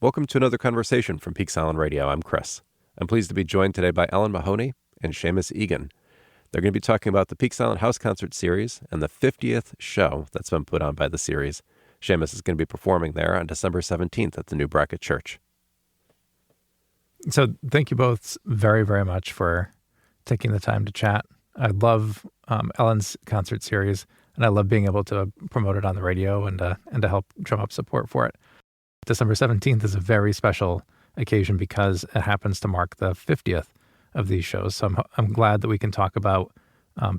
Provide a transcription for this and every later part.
Welcome to another conversation from Peaks Island Radio. I'm Chris. I'm pleased to be joined today by Ellen Mahoney and Seamus Egan. They're going to be talking about the Peaks Island House Concert Series and the 50th show that's been put on by the series. Seamus is going to be performing there on December 17th at the new Brackett Church. So thank you both very, very much for taking the time to chat. I love Ellen's concert series, and I love being able to promote it on the radio and to help drum up support for it. December 17th is a very special occasion because it happens to mark the 50th of these shows. So I'm glad that we can talk about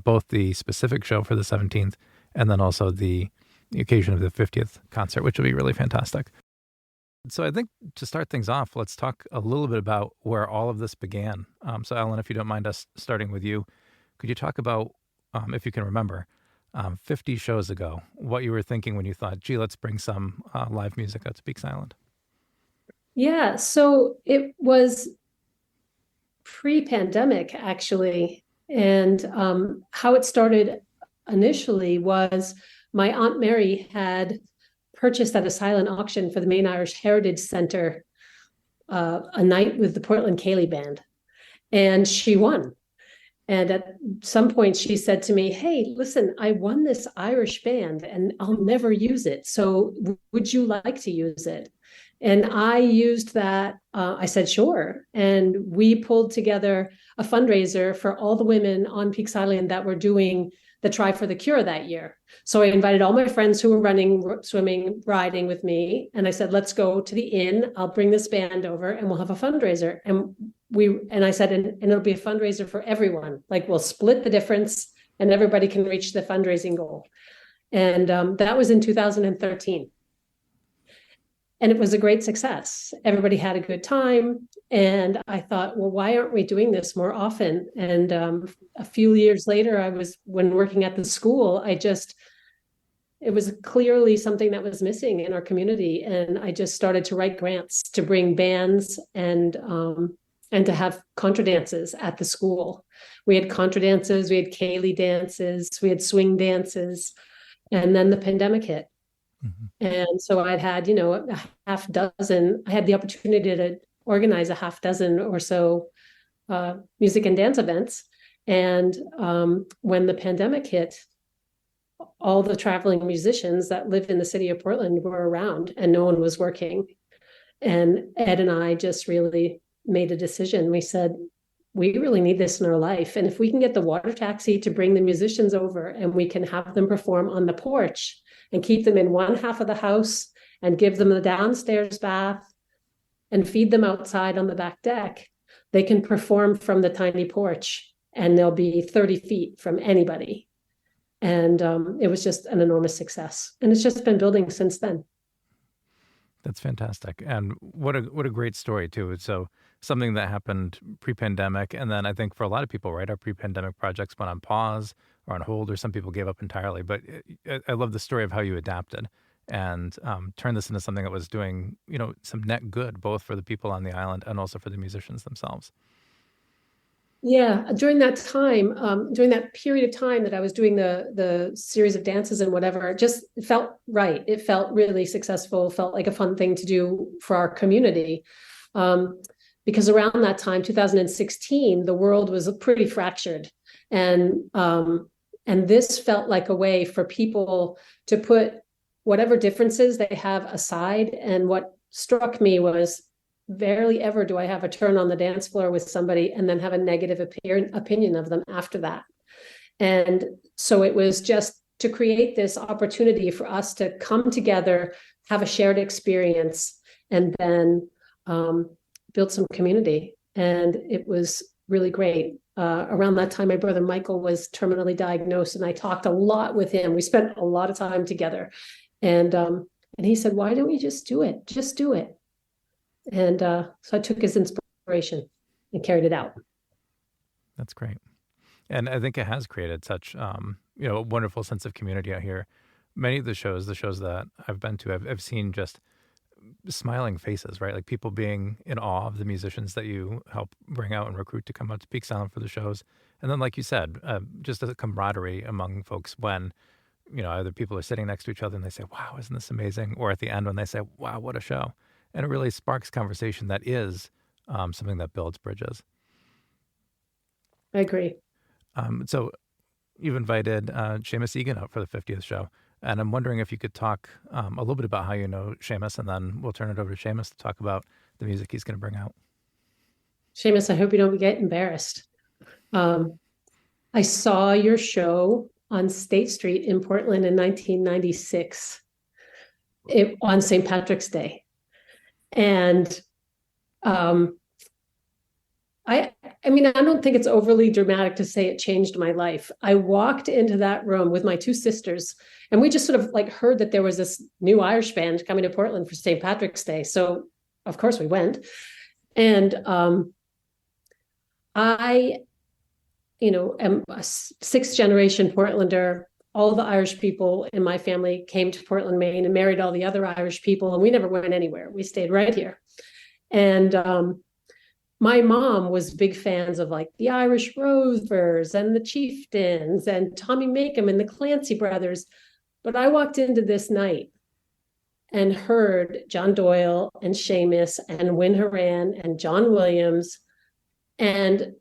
both the specific show for the 17th and then also the occasion of the 50th concert, which will be really fantastic. So I think to start things off, let's talk a little bit about where all of this began. So Ellen, if you don't mind us starting with you, could you talk about, if you can remember, 50 shows ago, what you were thinking when you thought, gee, let's bring some live music out to Peaks Island? Yeah, so it was pre-pandemic, actually. And how it started initially was my Aunt Mary had purchased at a silent auction for the Maine Irish Heritage Center a night with the Portland Ceilidh Band, and she won. And at some point she said to me, hey, listen, I won this Irish band and I'll never use it. So would you like to use it? And I used that. I said, sure. And we pulled together a fundraiser for all the women on Peaks Island that were doing the Try for the Cure that year. So I invited all my friends who were running, swimming, riding with me. And I said, let's go to the inn. I'll bring this band over and we'll have a fundraiser. And I said, and it'll be a fundraiser for everyone. Like we'll split the difference and everybody can reach the fundraising goal. And that was in 2013. And it was a great success. Everybody had a good time. And I thought, well, why aren't we doing this more often? And a few years later, when working at the school, it was clearly something that was missing in our community. And I just started to write grants to bring bands and to have contra dances at the school. We had contra dances, we had Ceilidh dances, we had swing dances. And then the pandemic hit. Mm-hmm. And so I'd had, a half dozen. I had the opportunity to organize a half dozen or so music and dance events. And when the pandemic hit, all the traveling musicians that lived in the city of Portland were around and no one was working. And Ed and I just really made a decision. We said, we really need this in our life. And if we can get the water taxi to bring the musicians over and we can have them perform on the porch and keep them in one half of the house and give them the downstairs bath and feed them outside on the back deck, they can perform from the tiny porch and they'll be 30 feet from anybody. And it was just an enormous success. And it's just been building since then. That's fantastic. And what a great story, too. So something that happened pre-pandemic. And then I think for a lot of people, right, our pre-pandemic projects went on pause or on hold, or some people gave up entirely. But I love the story of how you adapted and turned this into something that was doing, some net good, both for the people on the island and also for the musicians themselves. Yeah, during that time, during that period of time that I was doing the series of dances and whatever, it just felt right. It felt really successful, felt like a fun thing to do for our community. Because around that time, 2016, the world was pretty fractured. And this felt like a way for people to put whatever differences they have aside. And what struck me was barely ever do I have a turn on the dance floor with somebody and then have a negative opinion of them after that. And so it was just to create this opportunity for us to come together, have a shared experience, and then build some community. And it was really great. Around that time, my brother Michael was terminally diagnosed, and I talked a lot with him. We spent a lot of time together. And he said, why don't we just do it? Just do it. And so I took his inspiration and carried it out. That's great. And I think it has created such, a wonderful sense of community out here. Many of the shows that I've been to, I've seen just smiling faces, right? Like people being in awe of the musicians that you help bring out and recruit to come out to Peaks Island for the shows. And then, like you said, just a camaraderie among folks when, either people are sitting next to each other and they say, wow, isn't this amazing? Or at the end when they say, wow, what a show. and it really sparks conversation that is something that builds bridges. I agree. So you've invited Seamus Egan out for the 50th show, and I'm wondering if you could talk a little bit about how you know Seamus, and then we'll turn it over to Seamus to talk about the music he's going to bring out. Seamus, I hope you don't get embarrassed. I saw your show on State Street in Portland in 1996 on St. Patrick's Day. And I mean, I don't think it's overly dramatic to say it changed my life. I walked into that room with my two sisters, and we just sort of like heard that there was this new Irish band coming to Portland for St. Patrick's Day. So of course we went. And I, am a sixth generation Portlander. All the Irish people in my family came to Portland, Maine, and married all the other Irish people, and we never went anywhere. We stayed right here. And my mom was big fans of like the Irish Rovers and the Chieftains and Tommy Makem and the Clancy brothers. But I walked into this night and heard John Doyle and Seamus and Wyn Horan and John Williams and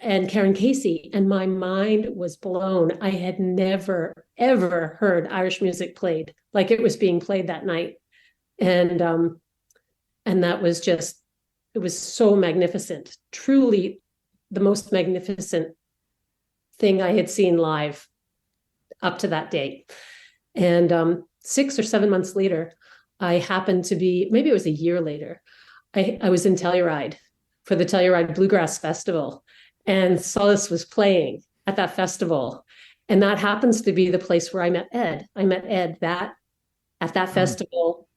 Karen Casey, and my mind was blown. I had never, ever heard Irish music played like it was being played that night. And that was just, it was so magnificent, truly the most magnificent thing I had seen live up to that date. And 6 or 7 months later, I happened to be, maybe it was a year later, I was in Telluride for the Telluride Bluegrass Festival, and Solace was playing at that festival. And that happens to be the place where I met Ed. I met Ed at that festival.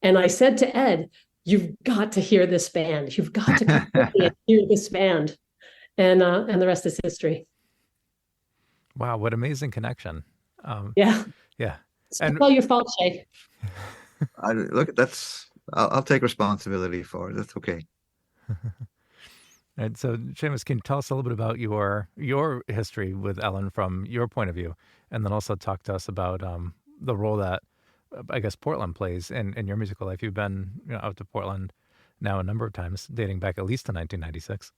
And I said to Ed, "You've got to hear this band. You've got to come and hear this band." And the rest is history. Wow, what amazing connection. Yeah. Yeah. It's all your fault, Shay. I'll take responsibility for it. That's okay. And so, Seamus, can you tell us a little bit about your history with Ellen from your point of view, and then also talk to us about the role that I guess Portland plays in your musical life? You've been out to Portland now a number of times, dating back at least to 1996.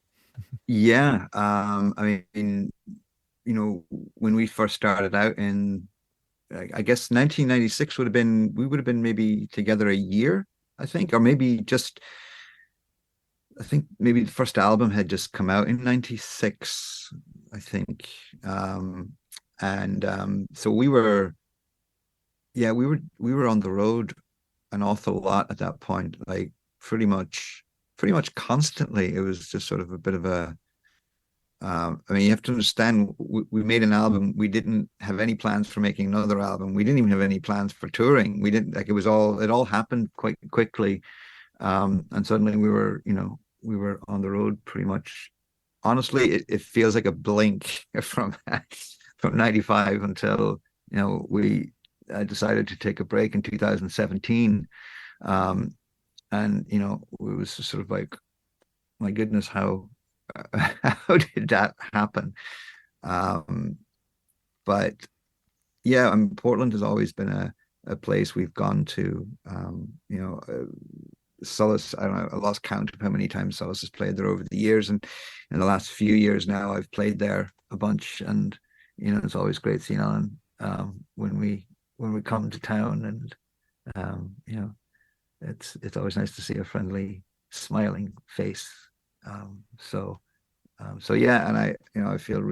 Yeah, I mean, when we first started out in, I guess 1996 we would have been maybe together a year, I think, or maybe just. I think maybe the first album had just come out in 96, I think. So we were on the road an awful lot at that point, like pretty much constantly. It was just sort of a bit of a, I mean, you have to understand, we made an album. We didn't have any plans for making another album. We didn't even have any plans for touring. We didn't, like, it all happened quite quickly. And suddenly we were on the road pretty much. Honestly, it feels like a blink from 95 until I decided to take a break in 2017, and it was sort of like, my goodness, how did that happen? But yeah, Portland has always been a place we've gone to. Solace, I don't know, I lost count of how many times Solace has played there over the years, and in the last few years now I've played there a bunch, and it's always great seeing Ellen when we come to town, and it's always nice to see a friendly, smiling face. So yeah, and I feel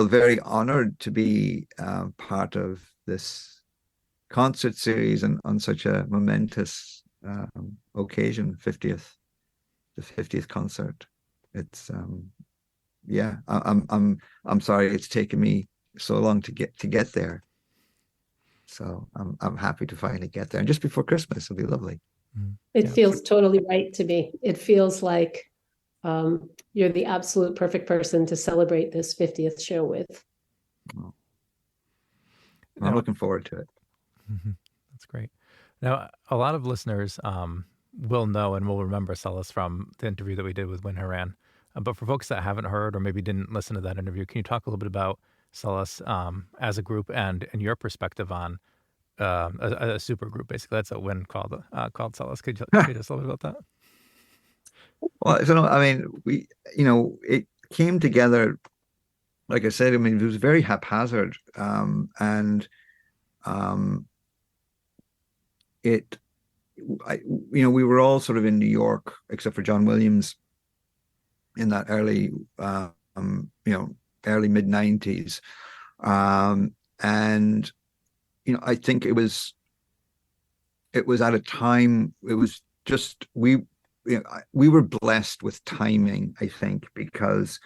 very honored to be part of this concert series and on such a momentous occasion, the 50th concert. It's I'm sorry it's taken me so long to get there. So I'm happy to finally get there, and just before Christmas it'll be lovely. It feels totally right to me. It feels like you're the absolute perfect person to celebrate this 50th show with. Oh. I'm looking forward to it. That's great. Now, a lot of listeners will know and will remember Solace from the interview that we did with Wyn Horan. But for folks that haven't heard or maybe didn't listen to that interview, can you talk a little bit about Solace as a group and your perspective on a super group. Basically, that's what Wynn called Solace. Could you tell us a little bit about that? Well, I mean, it came together, like I said, I mean, it was very haphazard. And we were all sort of in New York, except for John Williams in that early mid 90s. And, I think it was at a time, it was just, we were blessed with timing, I think, because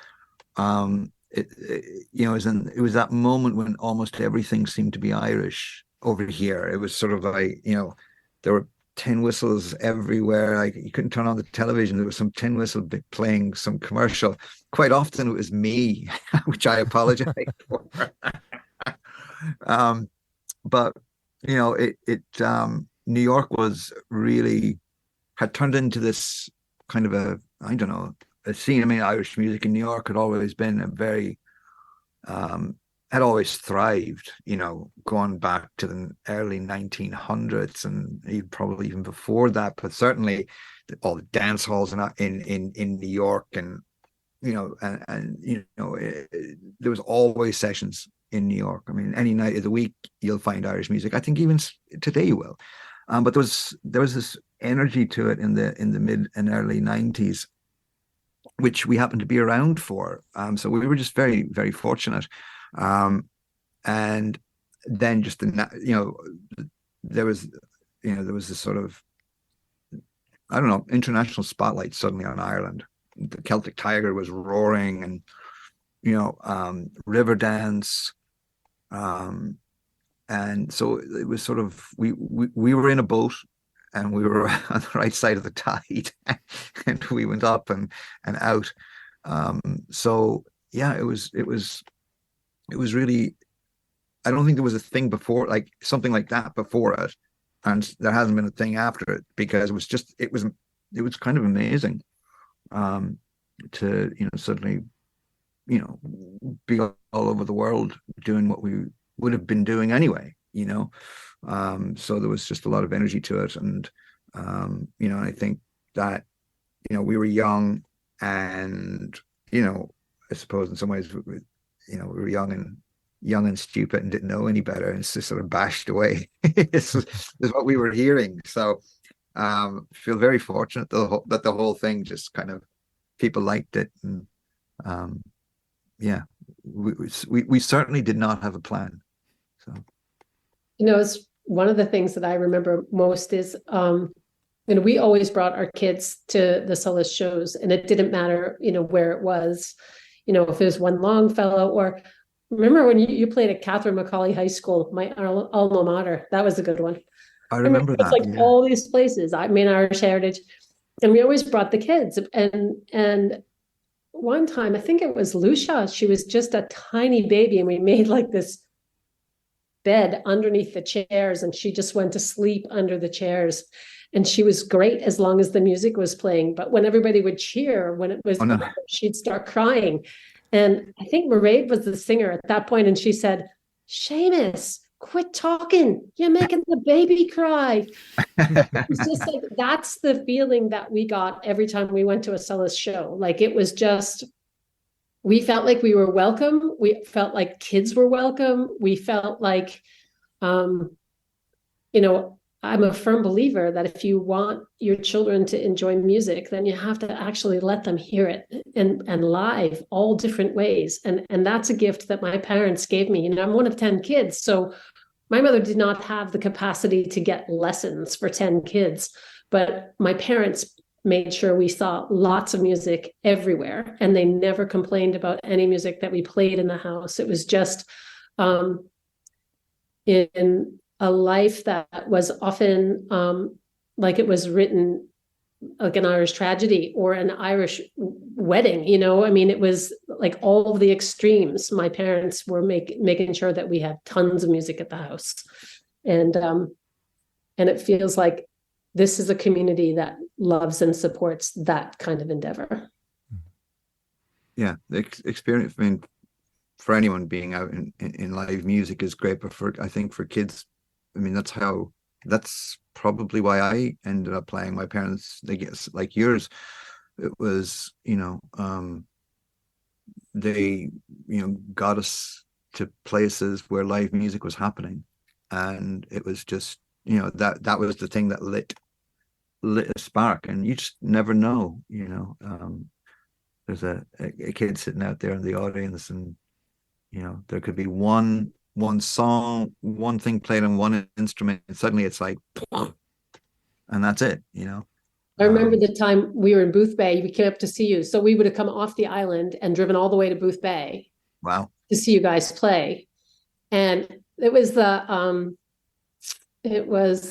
it was that moment when almost everything seemed to be Irish over here. It was sort of like, there were tin whistles everywhere. Like, you couldn't turn on the television, there was some tin whistle playing some commercial. Quite often it was me, which I apologize for. But New York had turned into this kind of a scene. I mean, Irish music in New York had always been had always thrived, going back to the early 1900s and probably even before that. But certainly all the dance halls in New York, and there was always sessions in New York. I mean, any night of the week you'll find Irish music. I think even today you will. But there was this energy to it in the mid and early 90s, which we happened to be around for. So we were just very, very fortunate. And then just there was this sort of, I don't know, international spotlight suddenly on Ireland. The Celtic Tiger was roaring, and Riverdance. And so it was sort of, we were in a boat, and we were on the right side of the tide, and we went up and out. So yeah, it was really, I don't think there was a thing before, like something like that before it, and there hasn't been a thing after it, because it was kind of amazing to suddenly be all over the world doing what we would have been doing anyway. So there was just a lot of energy to it, and I think that we were young, and I suppose in some ways we were young and stupid and didn't know any better, and it's just sort of bashed away. This is what we were hearing. So feel very fortunate that the whole thing just kind of, people liked it, and we certainly did not have a plan. So it's one of the things that I remember most is we always brought our kids to the Solace shows, and it didn't matter where it was, if it was one Longfellow, or remember when you played at Catherine McCauley High School, my alma mater. That was a good one. I remember that. It's like all these places, Irish Heritage, and we always brought the kids. And one time, I think it was Lucia, she was just a tiny baby, and we made like this bed underneath the chairs, and she just went to sleep under the chairs. And she was great as long as the music was playing. But when everybody would cheer, when it was, she'd start crying. And I think Mairead was the singer at that point, and she said, "Seamus, quit talking. You're making the baby cry." It's just like, that's the feeling that we got every time we went to a Solace show. Like, it was just, we felt like we were welcome. We felt like kids were welcome. We felt like, I'm a firm believer that if you want your children to enjoy music, then you have to actually let them hear it and live, all different ways. And that's a gift that my parents gave me. I'm one of 10 kids. So my mother did not have the capacity to get lessons for 10 kids, but my parents made sure we saw lots of music everywhere, and they never complained about any music that we played in the house. It was just in a life that was often like it was written like an Irish tragedy or an Irish wedding, it was like all of the extremes. My parents were making sure that we had tons of music at the house. And it feels like this is a community that loves and supports that kind of endeavor. Yeah, the experience, for anyone being out in live music is great, but I think for kids I mean, that's probably why I ended up playing. My parents, they guess like yours, it was, they, got us to places where live music was happening. And it was just, that was the thing that lit a spark. And you just never know, there's a kid sitting out there in the audience, and there could be one song, one thing played on one instrument, and suddenly it's like, and that's it. I remember the time we were in Booth Bay, we came up to see you. So we would have come off the island and driven all the way to Booth Bay. Wow. To see you guys play. And it was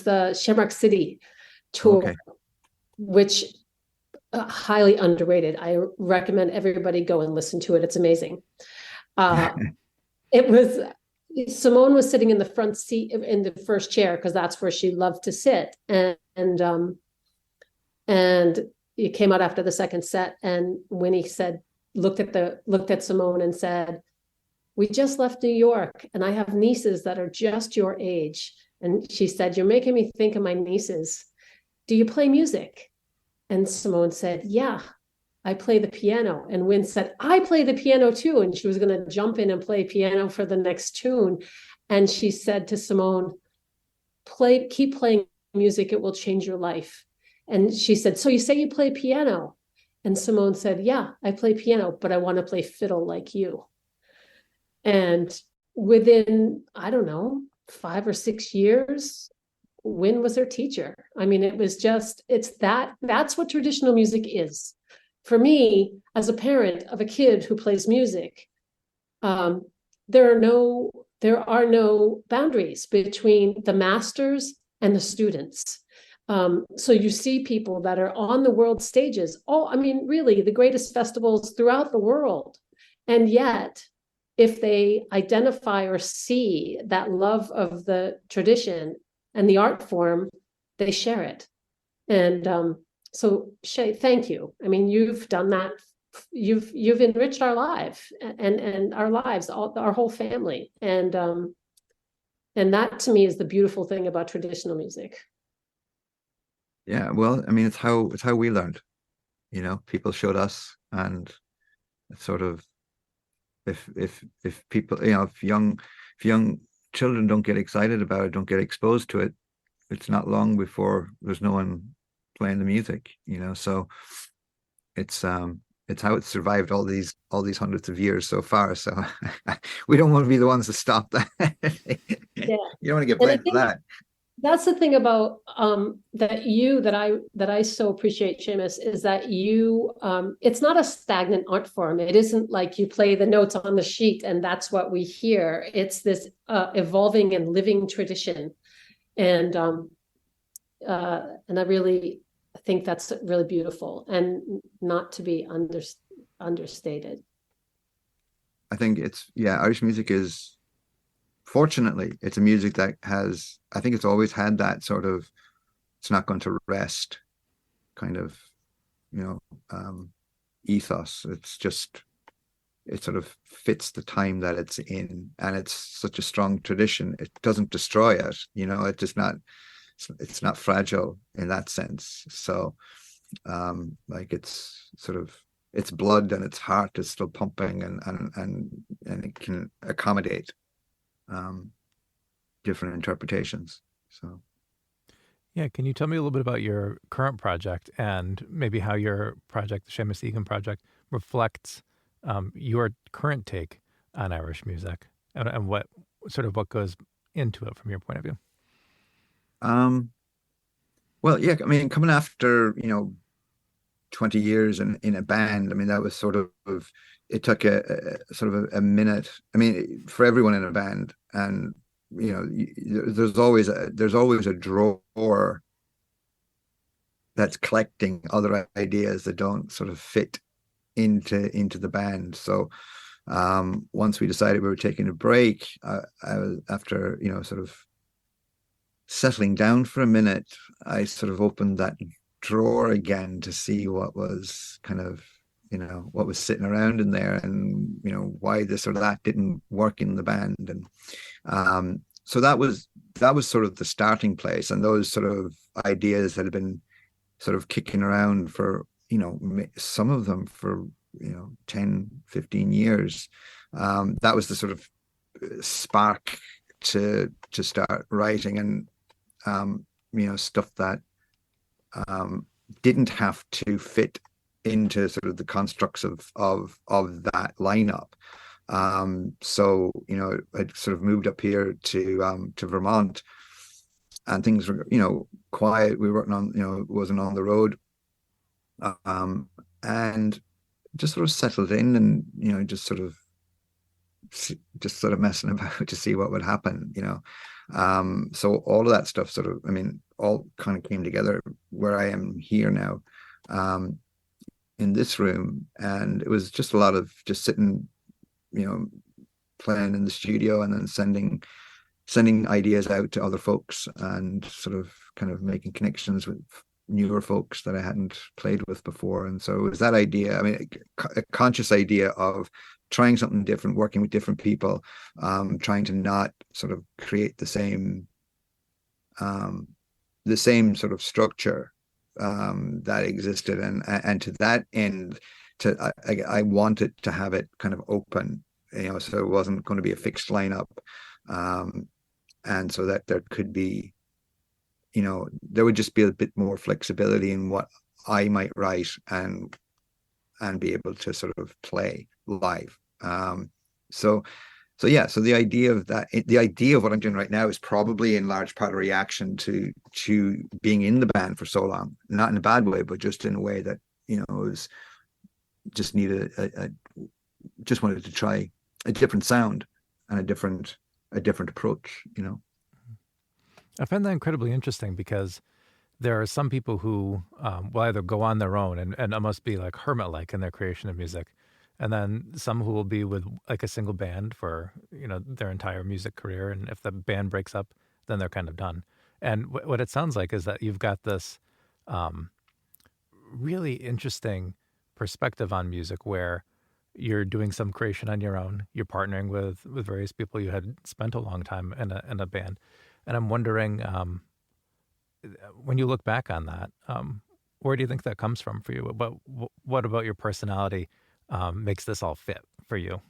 the Shamrock City tour, Okay. which highly underrated. I recommend everybody go and listen to it. It's amazing. Simone was sitting in the front seat in the first chair, because that's where she loved to sit. And you came out after the second set, and Winnie looked at Simone and said, "We just left New York, and I have nieces that are just your age." And she said, "You're making me think of my nieces. Do you play music?" And Simone said, "Yeah, I play the piano." And Wynn said, "I play the piano too." And she was going to jump in and play piano for the next tune. And she said to Simone, keep playing music. It will change your life. And she said, "So you say you play piano?" And Simone said, "Yeah, I play piano, but I want to play fiddle like you." And within, I don't know, 5 or 6 years, Wynn was her teacher. I mean, that's what traditional music is. For me, as a parent of a kid who plays music, there are no boundaries between the masters and the students. So you see people that are on the world stages, really the greatest festivals throughout the world. And yet, if they identify or see that love of the tradition and the art form, they share it. And so Shay, thank you. I mean, you've done that. You've enriched our life and our lives, our whole family. And that to me is the beautiful thing about traditional music. Yeah, well, I mean, it's how we learned. People showed us, and it's sort of, if people, if young children don't get excited about it, don't get exposed to it, it's not long before there's no one playing the music. So it's how it's survived all these hundreds of years so far. So we don't want to be the ones to stop that. Yeah. You don't want to get blamed for that. That's the thing about that I so appreciate, Seamus, is that it's not a stagnant art form. It isn't like you play the notes on the sheet and that's what we hear. It's this evolving and living tradition, and I think that's really beautiful and not to be understated. I think Irish music is, fortunately, it's a music that has, I think it's always had that sort of, it's not going to rest kind of, ethos. It's just, it sort of fits the time that it's in, and it's such a strong tradition. It doesn't destroy it, it's not fragile in that sense. So, it's sort of, its blood and its heart is still pumping, and it can accommodate different interpretations. So yeah, can you tell me a little bit about your current project, and maybe how your project, the Seamus Egan project, reflects your current take on Irish music, and what goes into it from your point of view? Well, yeah, I mean, coming after 20 years in a band, I mean, that was sort of, it took a sort of a minute. I mean, for everyone in a band, and there's always a drawer that's collecting other ideas that don't sort of fit into the band. So once we decided we were taking a break, I was, after sort of settling down for a minute, I sort of opened that drawer again to see what was kind of what was sitting around in there, and why this or that didn't work in the band. And that was sort of the starting place, and those sort of ideas that had been sort of kicking around for, some of them for 10, 15 years. That was the sort of spark to start writing, and stuff that didn't have to fit into sort of the constructs of that lineup. So I'd sort of moved up here to Vermont, and things were quiet. We weren't on wasn't on the road, and just sort of settled in, and just sort of messing about to see what would happen. So all of that stuff sort of, all kind of came together where I am here now, in this room. And it was just a lot of just sitting, playing in the studio, and then sending ideas out to other folks, and sort of kind of making connections with newer folks that I hadn't played with before. And so it was that idea, a conscious idea of trying something different, working with different people, trying to not sort of create the same sort of structure that existed, and to that end, I wanted to have it kind of open, so it wasn't going to be a fixed lineup, and so that there could be, there would just be a bit more flexibility in what I might write and be able to sort of play live. So the idea of what I'm doing right now is probably in large part a reaction to being in the band for so long, not in a bad way, but just in a way that, was just needed just wanted to try a different sound and a different approach, I find that incredibly interesting, because there are some people who will either go on their own and almost be like hermit-like in their creation of music, and then some who will be with like a single band for their entire music career, and if the band breaks up, then they're kind of done. And what it sounds like is that you've got this really interesting perspective on music, where you're doing some creation on your own, you're partnering with various people you had spent a long time in a band. And I'm wondering, when you look back on that, where do you think that comes from for you? What about your personality makes this all fit for you?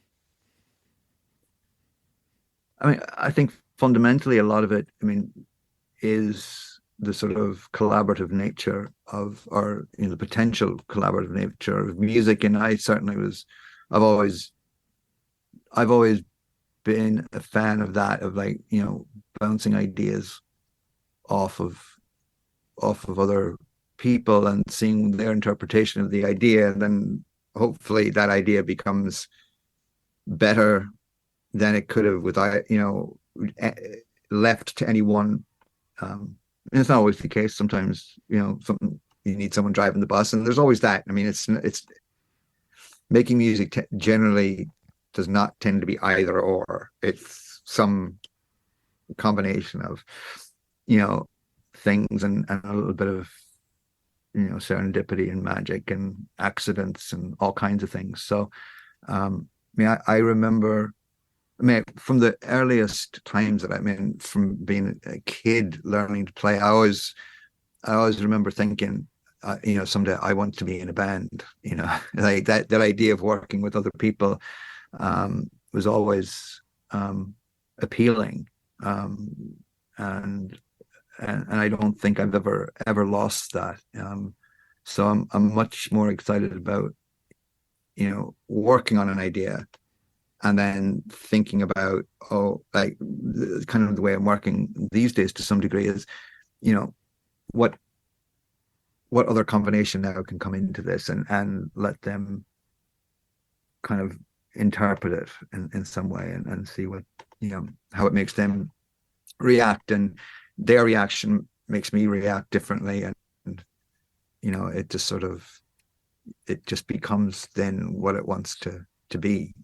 I think fundamentally a lot of it, is the sort of collaborative nature of, or the potential collaborative nature of music. And I certainly I've always been a fan of that, of like, bouncing ideas off of other people and seeing their interpretation of the idea, and then hopefully that idea becomes better than it could have without, left to anyone. And it's not always the case. Sometimes, something, you need someone driving the bus, and there's always that. It's making music generally does not tend to be either or. It's some combination of, things, and a little bit of, serendipity and magic and accidents and all kinds of things. So, I remember, from the earliest times that from being a kid learning to play, I always remember thinking, someday I want to be in a band. Like that idea of working with other people was always appealing, and I don't think I've ever lost that. So I'm much more excited about working on an idea, and then thinking about, like kind of the way I'm working these days to some degree is, what other combination now can come into this, and let them kind of interpret it in some way, and see what, how it makes them react, and their reaction makes me react differently, and it just sort of, it just becomes then what it wants to be.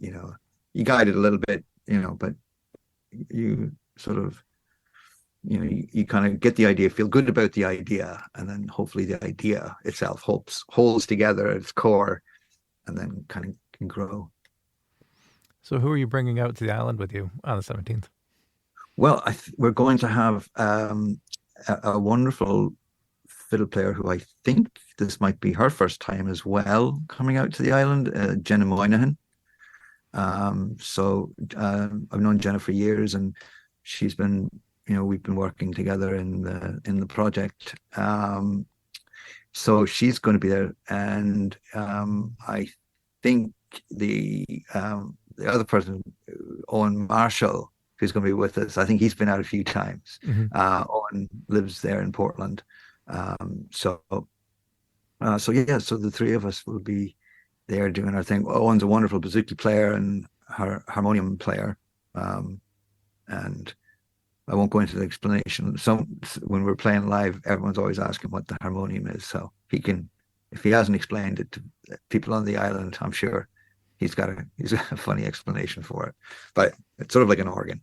You guide it a little bit, but you sort of, you kind of get the idea, feel good about the idea, and then hopefully the idea itself holds together at its core, and then kind of can grow. So who are you bringing out to the island with you on the 17th? Well, we're going to have a wonderful fiddle player who I think this might be her first time as well coming out to the island, Jenna Moynihan. I've known Jenna for years, and she's been, we've been working together in the project. So she's going to be there, and I think the other person, Owen Marshall, who's going to be with us. I think he's been out a few times. Mm-hmm. Owen lives there in Portland. So the three of us will be there doing our thing. Owen's a wonderful bouzouki player and harmonium player. And I won't go into the explanation. So when we're playing live, everyone's always asking what the harmonium is. So he can, if he hasn't explained it to people on the island, I'm sure he's got a funny explanation for it. But it's sort of like an organ.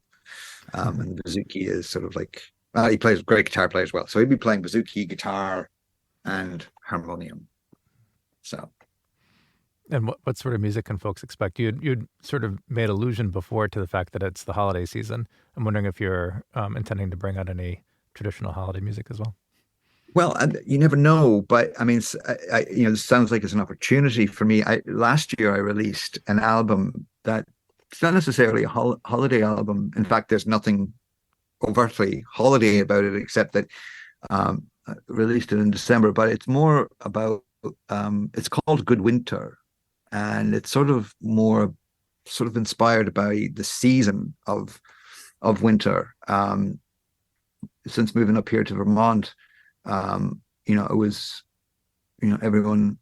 And the bouzouki is sort of like, he plays great guitar player as well. So he'd be playing bouzouki, guitar, and harmonium. So. And what sort of music can folks expect? You'd sort of made allusion before to the fact that it's the holiday season. I'm wondering if you're intending to bring out any traditional holiday music as well. Well, you never know, but I mean, this sounds like it's an opportunity for me. Last year I released an album that it's not necessarily a holiday album. In fact, there's nothing overtly holiday about it except that I released it in December. But it's more about it's called Good Winter, and it's sort of inspired by the season of winter. Since moving up here to Vermont. It was, everyone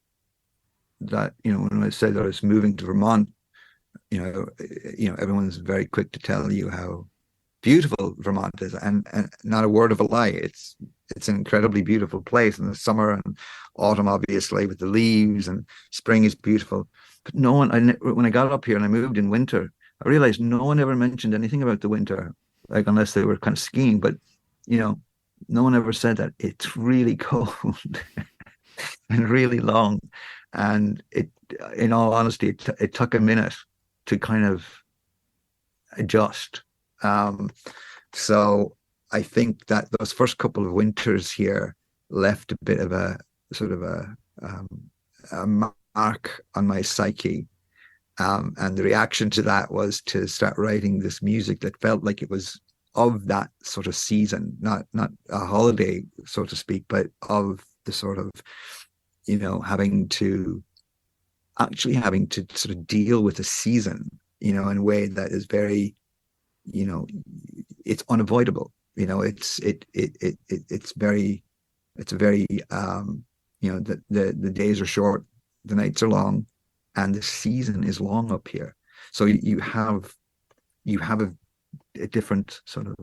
that, when I said that I was moving to Vermont, everyone's very quick to tell you how beautiful Vermont is, and not a word of a lie. It's an incredibly beautiful place in the summer and autumn, obviously, with the leaves, and spring is beautiful. But when I got up here and I moved in winter, I realized no one ever mentioned anything about the winter, like unless they were kind of skiing, but, no one ever said that it's really cold and really long. And in all honesty, it took a minute to kind of adjust. So I think that those first couple of winters here left a bit of a sort of a mark on my psyche. And the reaction to that was to start writing this music that felt like it was of that sort of season, not a holiday, so to speak, but of the sort of, having to sort of deal with a season, in a way that is very, it's unavoidable. It's very, the days are short, the nights are long, and the season is long up here. So you have a different sort of,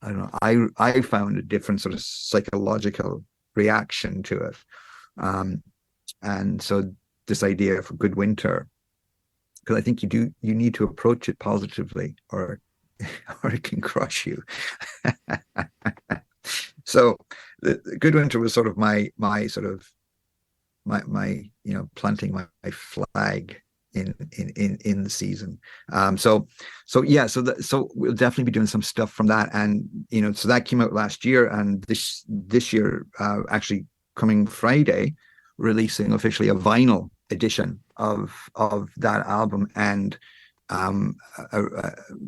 I don't know, I found a different sort of psychological reaction to it. And so this idea for Good Winter, because I think you need to approach it positively or it can crush you. So the Good Winter was sort of my planting my flag in the season. So we'll definitely be doing some stuff from that, and so that came out last year, and this year actually coming Friday, releasing officially a vinyl edition of that album, and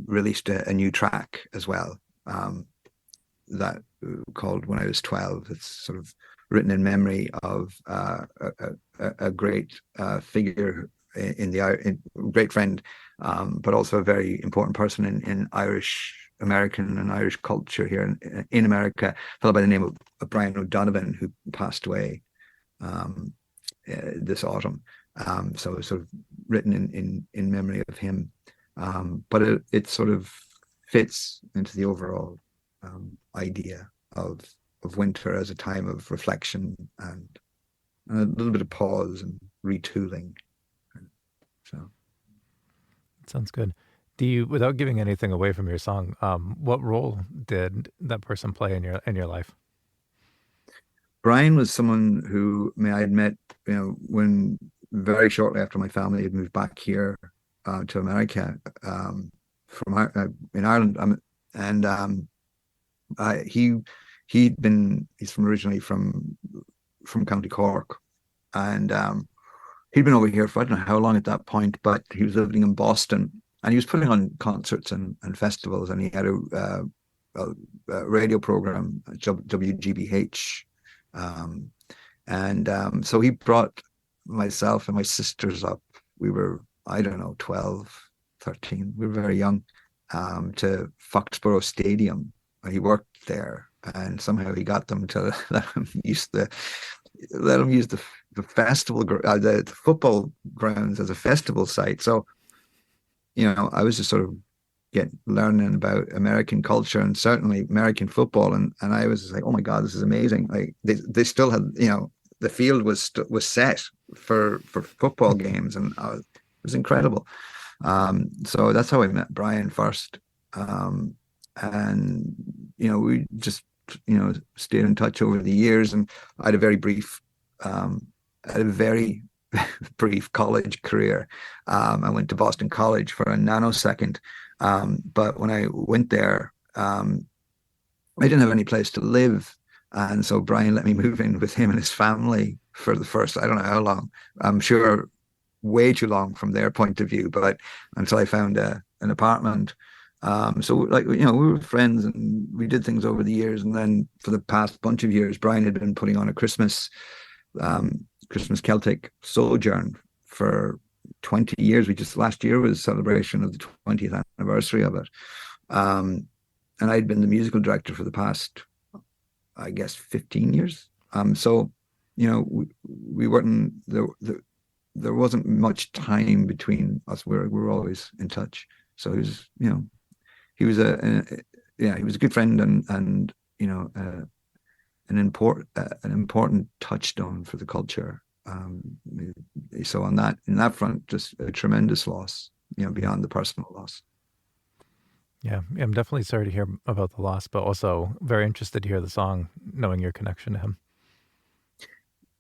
released a new track as well, that called When I Was 12. It's sort of written in memory of a great figure great friend, but also a very important person in Irish American and Irish culture here in America, a fellow by the name of Brian O'Donovan, who passed away this autumn. So it's sort of written in memory of him, but it sort of fits into the overall idea of winter as a time of reflection and a little bit of pause and retooling. So sounds good. Do you, without giving anything away from your song, what role did that person play in your life? Brian was someone who I had met, when very shortly after my family had moved back here to America, from in Ireland. and he's originally from County Cork, and he'd been over here for I don't know how long at that point, but he was living in Boston, and he was putting on concerts and festivals, and he had a radio program, WGBH, so he brought myself and my sisters up. We were, I don't know, 12, 13. We were very young, to Foxborough Stadium. He worked there, and somehow he got them to let him use the festival, the football grounds as a festival site. So, I was just sort of learning about American culture and certainly American football, and I was just like, oh my God, this is amazing! Like they still had, the field was set for football games, and it was incredible. So that's how I met Brian first, and we just stayed in touch over the years, and I had a very brief college career. I went to Boston College for a nanosecond, but when I went there, I didn't have any place to live, and so Brian let me move in with him and his family for the first, I don't know how long. I'm sure way too long from their point of view, but until I found an apartment. So we were friends and we did things over the years. And then for the past bunch of years, Brian had been putting on a Christmas Celtic sojourn for 20 years. Last year was a celebration of the 20th anniversary of it. And I'd been the musical director for the past, I guess, 15 years. So, we weren't, there wasn't much time between us. We were always in touch. So he was a good friend and an important touchstone for the culture. So in that front, just a tremendous loss, beyond the personal loss. Yeah, I'm definitely sorry to hear about the loss, but also very interested to hear the song, knowing your connection to him.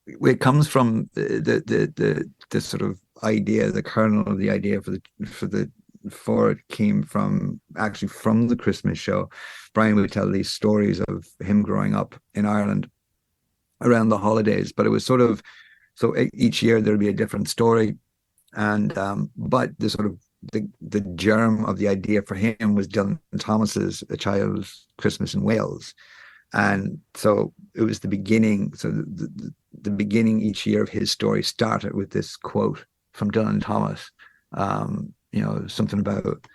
It comes from the sort of idea, the kernel of the idea for it came from the Christmas show. Brian would tell these stories of him growing up in Ireland around the holidays, but it was sort of, so each year there'd be a different story, and but the sort of the germ of the idea for him was Dylan Thomas's A Child's Christmas in Wales. And so it was the beginning. So the beginning each year of his story started with this quote from Dylan Thomas. Something about,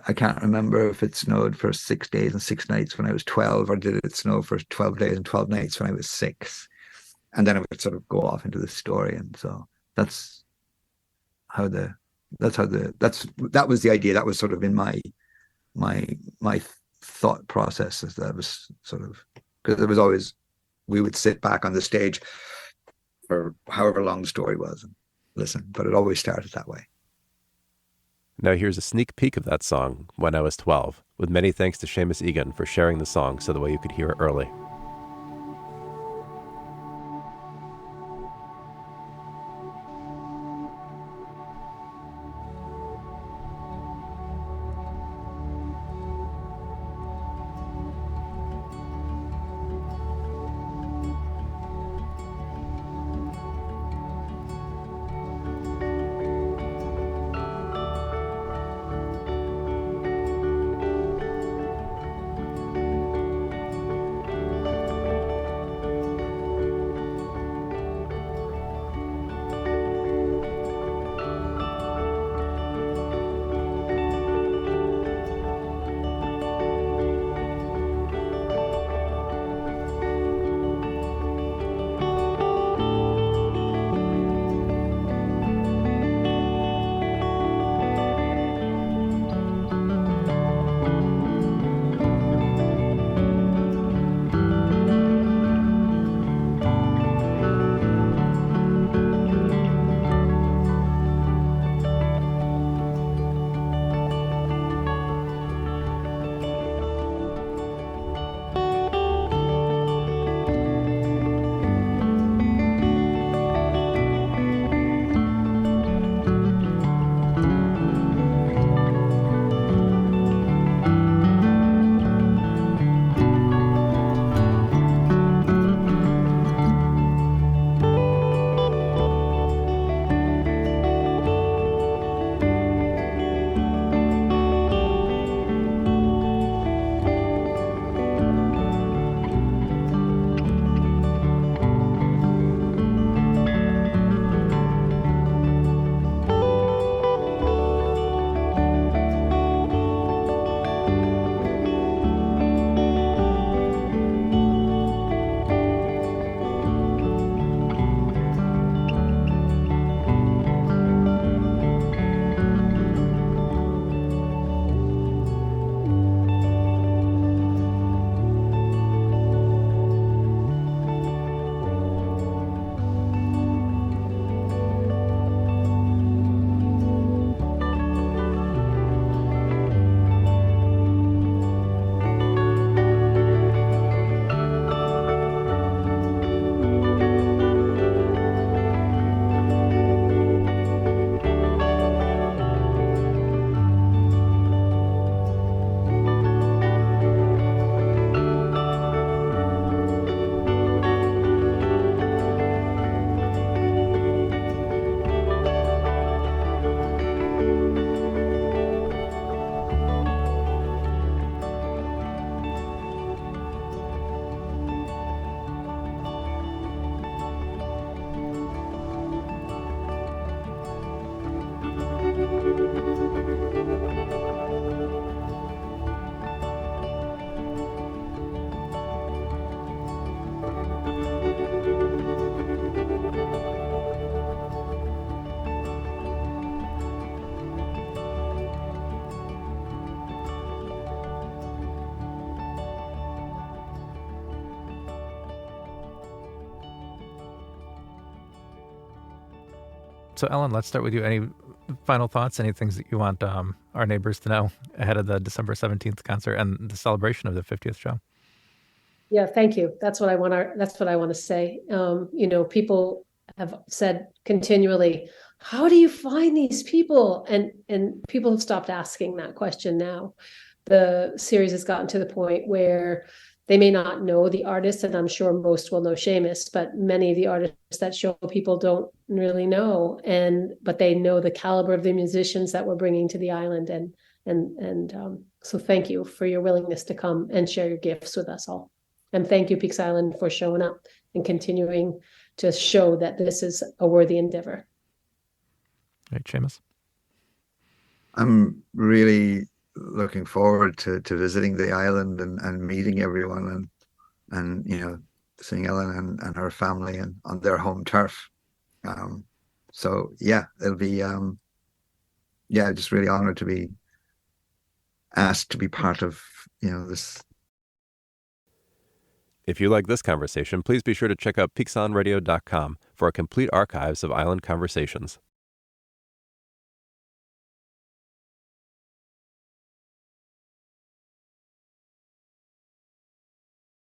I can't remember if it snowed for 6 days and 6 nights when I was 12, or did it snow for 12 days and 12 nights when I was 6. And then it would sort of go off into the story. And so that was the idea. That was sort of in my thought process, as that was sort of, because it was always, we would sit back on the stage for however long the story was and listen, but it always started that way. Now here's a sneak peek of that song, When I Was 12, with many thanks to Seamus Egan for sharing the song so the way you could hear it early. So, Ellen, let's start with you. Any final thoughts? Any things that you want our neighbors to know ahead of the December 17th concert and the celebration of the 50th show? Yeah, thank you. That's what I want to say. People have said continually, how do you find these people? And people have stopped asking that question now. The series has gotten to the point where they may not know the artists, and I'm sure most will know Seamus, but many of the artists that show people don't really know, but they know the caliber of the musicians that we're bringing to the island, so thank you for your willingness to come and share your gifts with us all, and thank you, Peaks Island, for showing up and continuing to show that this is a worthy endeavor. Right, Seamus. I'm really looking forward to visiting the island and meeting everyone and seeing Ellen and her family and on their home turf. So yeah, it'll be just really honored to be asked to be part of this. If you like this conversation, please be sure to check out peaksonradio.com for a complete archives of island conversations.